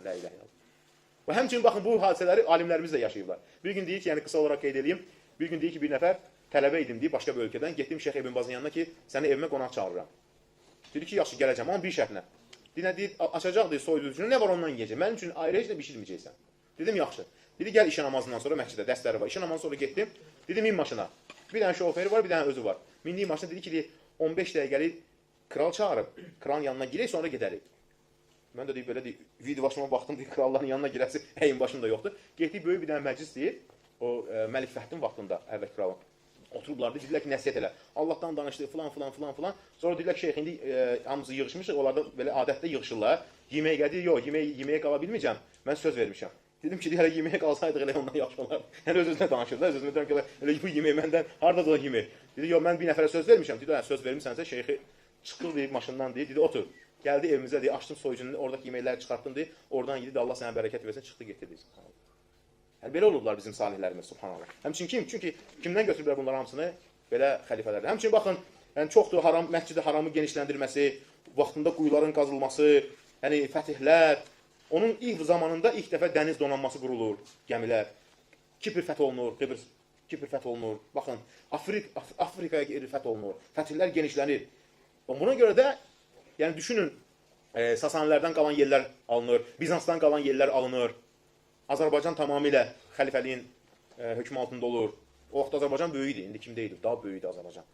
La ilahe illallah. Və həmçinin baxın bu hadisələri alimlərimiz də yaşayıblar. Bir gün deyir ki, yəni qısa olaraq qeyd edeyim. Bir gün deyir ki, bir nəfər tələbə idim deyir başqa bir ölkədən. Getdim Şeyx İbn Bazın yanına ki, səni evimə qonaq çağırıram. Dedi ki, yaxşı gələcəm, amma bir şərtlə. Deyir, açacaq deyir soyuducunu, nə var ondan yeyəcək? Mənim üçün ayrı heç də bişirməyəcəksən. Dedim, yaxşı. Dedi, gəl işə namazından sonra məscidə, dərsləri var. İşə namazından sonra getdim. Dedi, min maşına. Bir dənə şoförü var, bir dənə özü var. Mindiyi maşına dedi ki, 15 dəqiqəlik kral çağırıb, kralın yanına girək, sonra gedərik. Mən də deyib, belə deyib, video başıma baxdım, deyib, kralların yanına girəsi həyin başında yoxdur. Getdik, böyük bir dənə məclis deyir, o Məlik Fəhdin vaxtında, əvvəl kralın. Oturublardı, dedilər ki, nəsiyyət elə. Allahdan danışdı, filan. Sonra dedilər ki, şeyx, indi hamısı yığışmışıq, onlar da belə adətdə yığışırlar. Yeməyə gəlir, yox, yeməyə qala bilməyəcəm, mən söz vermişəm. Dedim ki, hələ yeməyə qalsaydıq elə ondan yaxşı olar. Yəni öz-özünə danışırlar, öz-özünə deyirəm ki, elə bu yemək məndən, harada da yemək. Dedi, yox, mən bir nəfərə söz vermişəm. Dedi, söz vermişsənsə, şeyxi çıxdı, deyib, maşından deyib, dedi, otur. Gəldi evimizə, deyib, açdım soyucunu, oradakı yeməkləri çıxartdım, deyib, oradan yedi, Allah sənə bərəkət versin, çıxdı, getdi, deyib. Yəni, belə olurlar bizim salihlərimiz, subhanallah. Həmçin kim? Çünki kimdən götürürlər bunların hamısını? Belə xəlifələrdir. Həmçin, baxın, yəni, çoxdur məscid-i haramı genişləndirməsi, vaxtında quyuların qazılması, yəni, fətihlər. Onun ilk zamanında ilk dəfə dəniz donanması qurulur, gəmilər. Kipr fəth olunur, Kipr fəth olunur. Baxın, Afrikaya fəth olunur, fətihlər genişlənir. Buna görə də, yəni, düşünün, Sasanilərdən qalan yerlər alınır, Bizansdan qalan yerlər alınır. Azərbaycan tamamilə xəlifəliyin hökmü altında olur. O vaxt Azərbaycan böyük idi, indi kimdə idi? Daha böyük idi Azərbaycan.